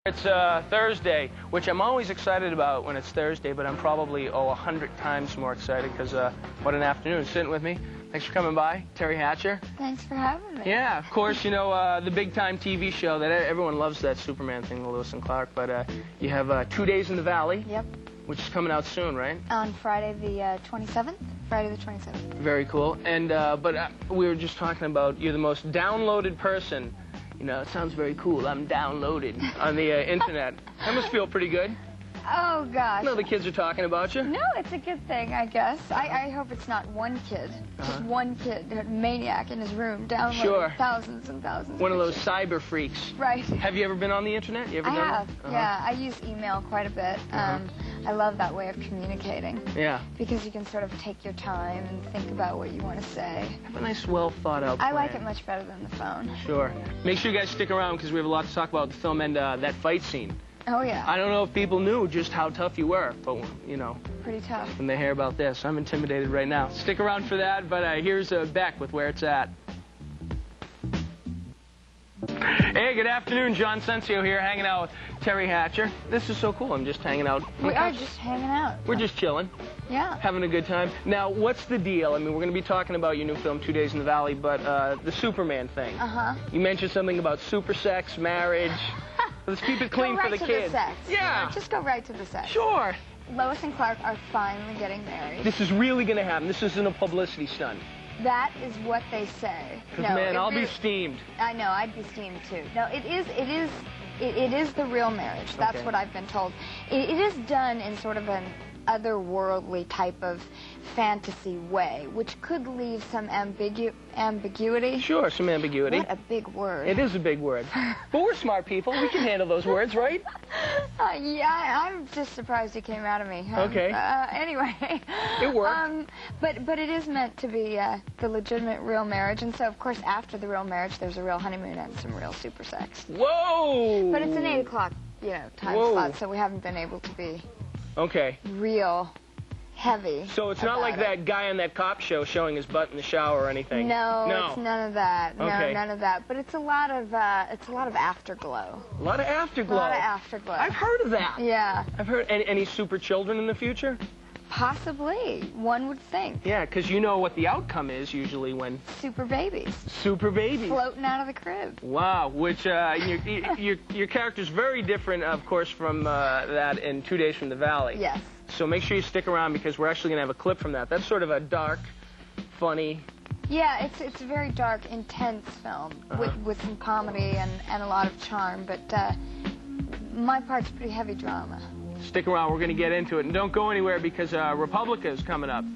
It's Thursday, which I'm always excited about when it's Thursday, but I'm probably, 100 times more excited because what an afternoon. Sitting with me. Thanks for coming by, Teri Hatcher. Thanks for having me. Yeah, of course, you know, the big-time TV show that everyone loves, that Superman thing, the Lewis and Clark, but you have 2 Days in the Valley. Yep. Which is coming out soon, right? On Friday the 27th. Friday the 27th. Very cool. And, but we were just talking about you're the most downloaded person. You know, it sounds very cool. I'm downloaded on the internet. That must feel pretty good. Oh, gosh. No, the kids are talking about you. No, it's a good thing, I guess. I hope it's not one kid. Just one kid, a maniac in his room, downloading thousands and thousands. One of those cyber freaks. Right. Have you ever been on the internet? You ever I done have, that? yeah. I use email quite a bit. I love that way of communicating. Yeah. Because you can sort of take your time and think about what you want to say. Have a nice, well-thought-out plan. I like it much better than the phone. Sure. Make sure you guys stick around because we have a lot to talk about the film and that fight scene. Oh, yeah. I don't know if people knew just how tough you were, but, you know. Pretty tough. When they hear about this, I'm intimidated right now. Stick around for that, but here's Beck with Where It's At. Hey, good afternoon. John Sensio here, hanging out with Teri Hatcher. This is so cool. I'm just hanging out. We are just hanging out. We're just chilling. Yeah. Having a good time. Now, what's the deal? I mean, we're going to be talking about your new film, 2 Days in the Valley, but the Superman thing. You mentioned something about super sex, marriage. Let's keep it clean for the kids. Go right to the sex. Yeah. Just go right to the sex. Sure. Lois and Clark are finally getting married. This is really going to happen. This isn't a publicity stunt. That is what they say. No, man, I'll be steamed. I know, I'd be steamed too. No, it is the real marriage. That's what I've been told. It is done in sort of an otherworldly type of fantasy way, which could leave some ambiguity. Sure, some ambiguity. What a big word. It is a big word. But we're smart people. We can handle those words, right? Yeah, I'm just surprised it came out of me. Okay. Anyway. It worked. But it is meant to be the legitimate real marriage, and so, of course, after the real marriage, there's a real honeymoon and some real super sex. Whoa! But it's an 8 o'clock, time slot, so we haven't been able to be real heavy. So it's not like that guy on that cop show showing his butt in the shower or anything. No, it's none of that. No, okay. None of that. But it's a lot of afterglow. A lot of afterglow. A lot of afterglow. I've heard of that. Yeah. I've heard. Any super children in the future? Possibly. One would think. Yeah, because you know what the outcome is usually when... Super babies. Super babies. Floating out of the crib. Wow, which your character's very different, of course, from that in 2 Days from the Valley. Yes. So make sure you stick around because we're actually going to have a clip from that. That's sort of a dark, funny... Yeah, it's a very dark, intense film with some comedy and a lot of charm, but my part's pretty heavy drama. Stick around, we're going to get into it. And don't go anywhere because Republica is coming up.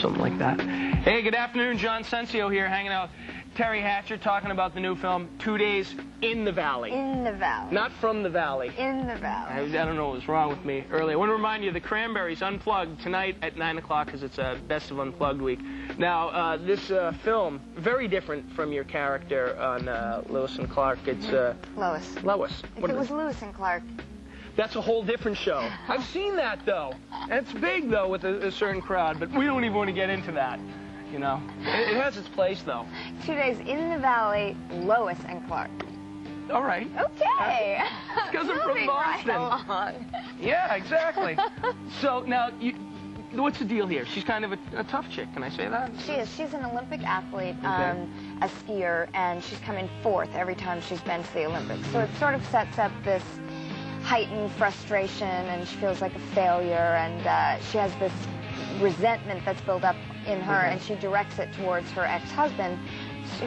Something like that. Hey, good afternoon. John Sensio here, hanging out with Teri Hatcher, talking about the new film, 2 Days in the Valley. In the Valley. Not from the Valley. In the Valley. I don't know what was wrong with me earlier. I want to remind you, the Cranberries Unplugged tonight at 9 o'clock because it's a Best of Unplugged week. Now, this film, very different from your character on Lewis and Clark. It's Lois. Lois. If it was Lewis and Clark... That's a whole different show. I've seen that, though. It's big, though, with a certain crowd, but we don't even want to get into that. You know, it has its place, though. 2 Days in the Valley, Lois and Clark. All right. Okay. Because I'm from Boston. Right along. Yeah, exactly. So now, what's the deal here? She's kind of a tough chick. Can I say that? She is. She's an Olympic athlete, a skier, and she's come in 4th every time she's been to the Olympics. So it sort of sets up this heightened frustration, and she feels like a failure, and she has this resentment that's built up in her, and she directs it towards her ex-husband,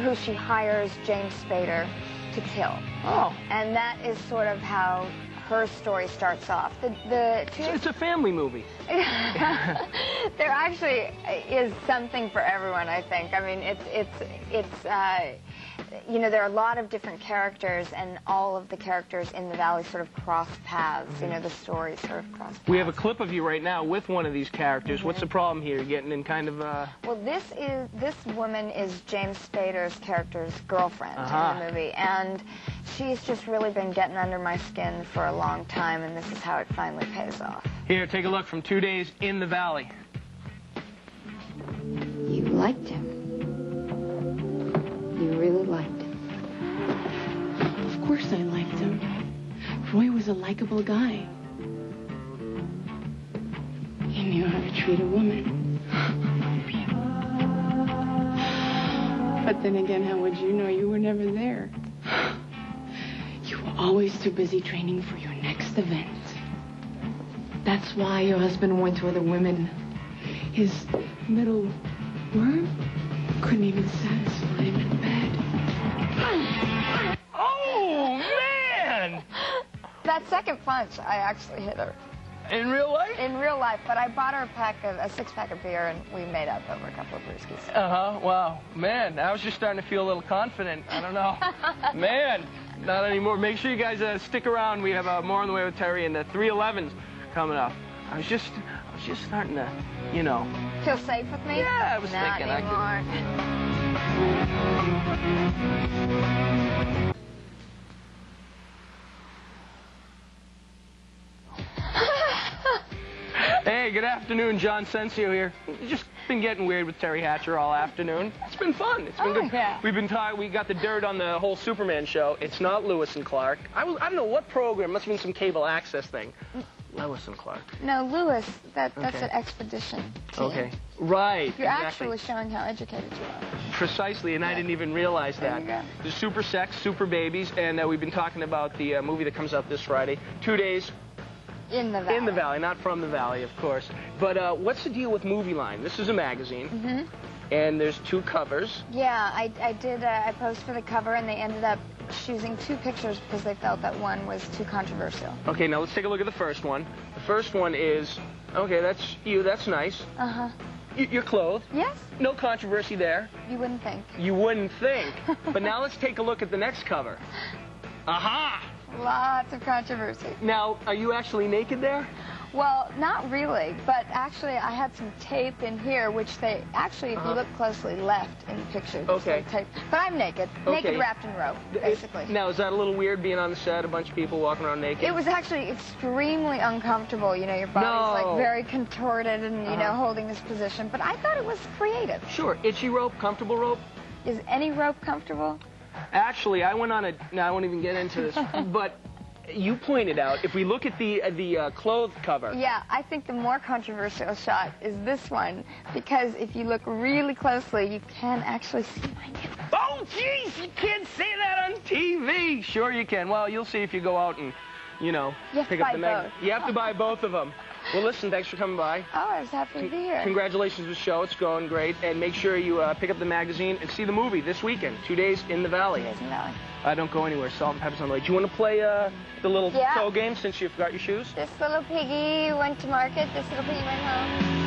who she hires, James Spader, to kill. Oh. And that is sort of how her story starts off. It's a family movie. There actually is something for everyone, I think. I mean, you know, there are a lot of different characters, and all of the characters in the valley sort of cross paths. You know, the stories sort of cross paths. We have a clip of you right now with one of these characters. What's the problem here? You're getting in kind of Well, this woman is James Spader's character's girlfriend in the movie, and she's just really been getting under my skin for a long time, and this is how it finally pays off. Here, take a look from 2 days in the valley. You liked him. You really liked him. Of course I liked him. Roy was a likable guy. He knew how to treat a woman. But then again, how would you know? You were never there. You were always too busy training for your next event. That's why your husband went to other women. His middle worm couldn't even satisfy him in bed. Oh, man! That second punch, I actually hit her. In real life? In real life, but I bought her a six-pack of beer, and we made up over a couple of brewskis. Wow. Man, I was just starting to feel a little confident. I don't know. Man, not anymore. Make sure you guys stick around. We have more on the way with Teri, and the 311's coming up. I was just starting to, you know. Feel safe with me? Yeah, I was Not thinking anymore. I could. Hey, good afternoon, John Sensio here. Just been getting weird with Teri Hatcher all afternoon. It's been fun. It's been good. Yeah. We got the dirt on the whole Superman show. It's not Lewis and Clark. I don't know what program. Must have been some cable access thing. Lewis and Clark. No, Lewis, that's an expedition team. Okay. Right. You're exactly. actually showing how educated you are. Precisely, and I didn't even realize There that. you go. The super sex, super babies, and we've been talking about the movie that comes out this Friday. 2 days In the valley. in the valley, not from the valley, of course. But what's the deal with Movie Line? This is a magazine, and there's 2 covers. Yeah, I posed for the cover, and they ended up choosing 2 pictures because they felt that one was too controversial. Okay, now let's take a look at the first one. The first one is, okay, that's you, that's nice. Uh-huh. You're clothed. Yes? No controversy there. You wouldn't think. You wouldn't think. But now let's take a look at the next cover. Aha! Lots of controversy. Now, are you actually naked there? Well, not really, but actually I had some tape in here, which they actually, if you look closely, left in the picture. Okay. Tape. But I'm naked. Okay. Naked wrapped in rope, basically. Now, is that a little weird being on the set, a bunch of people walking around naked? It was actually extremely uncomfortable. You know, your body's like very contorted and, you know, holding this position. But I thought it was creative. Sure. Itchy rope, comfortable rope? Is any rope comfortable? Actually, I went on a... No, I won't even get into this. But you pointed out, if we look at the clothed cover... Yeah, I think the more controversial shot is this one, because if you look really closely, you can actually see my nipple. Oh, jeez, you can't say that on TV. Sure you can. Well, you'll see if you go out and, you know, You have to pick up buy the mag. both. You have to buy both of them. Well, listen, thanks for coming by. Oh, I was happy to be here. Congratulations with the show. It's going great. And make sure you pick up the magazine and see the movie this weekend. 2 days in the valley. 2 days in the valley. Don't go anywhere. Salt and pepper's on the way. Do you want to play the little Yeah. toe game since you've got your shoes? This little piggy went to market. This little piggy went home.